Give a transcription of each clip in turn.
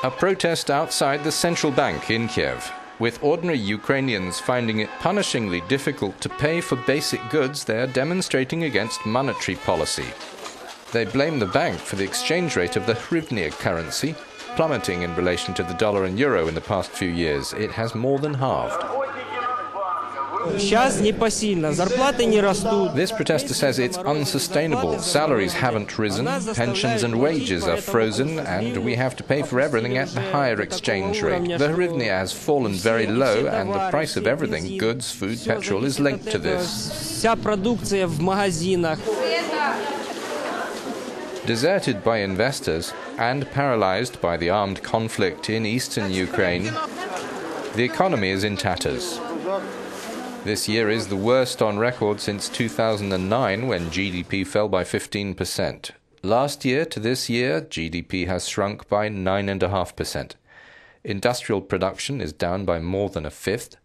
A protest outside the central bank in Kyiv, with ordinary Ukrainians finding it punishingly difficult to pay for basic goods they are demonstrating against monetary policy. They blame the bank for the exchange rate of the hryvnia currency, plummeting in relation to the dollar and euro in the past few years. It has more than halved. This protester says it's unsustainable. Salaries haven't risen, pensions and wages are frozen, and we have to pay for everything at the higher exchange rate. The hryvnia has fallen very low, and the price of everything, goods, food, petrol, is linked to this. Deserted by investors and paralyzed by the armed conflict in eastern Ukraine, the economy is in tatters. This year is the worst on record since 2009, when GDP fell by 15%. Last year to this year, GDP has shrunk by 9.5%. Industrial production is down by more than a fifth.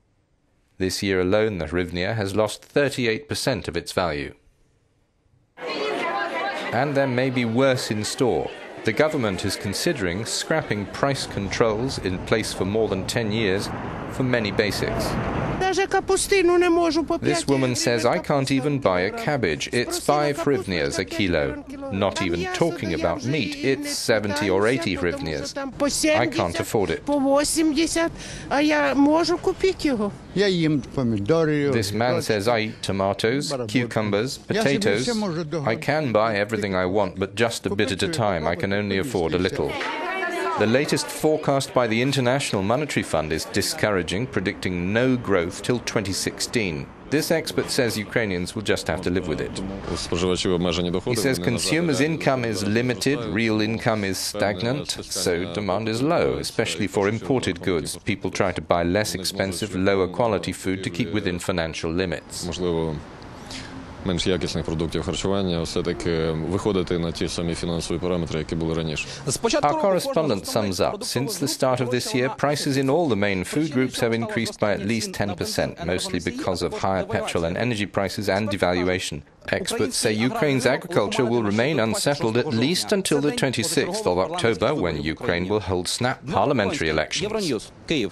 This year alone, the hryvnia has lost 38% of its value. And there may be worse in store. The government is considering scrapping price controls in place for more than 10 years for many basics. This woman says, I can't even buy a cabbage. It's 5 hryvnias a kilo. Not even talking about meat, it's 70 or 80 hryvnias. I can't afford it. This man says, I eat tomatoes, cucumbers, potatoes. I can buy everything I want, but just a bit at a time. I can only afford a little. The latest forecast by the International Monetary Fund is discouraging, predicting no growth till 2016. This expert says Ukrainians will just have to live with it. He says consumers' income is limited, real income is stagnant, so demand is low, especially for imported goods. People try to buy less expensive, lower quality food to keep within financial limits. Менш якісних продуктів харчування, все-таки виходити на ті самі фінансові параметри, які були раніше. Our correspondent sums up. Since the start of this year, prices in all the main food groups have increased by at least 10%, mostly because of higher petrol and energy prices and devaluation. Experts say Ukraine's agriculture will remain unsettled at least until the 26th of October, when Ukraine will hold snap parliamentary elections. Euronews, Kyiv.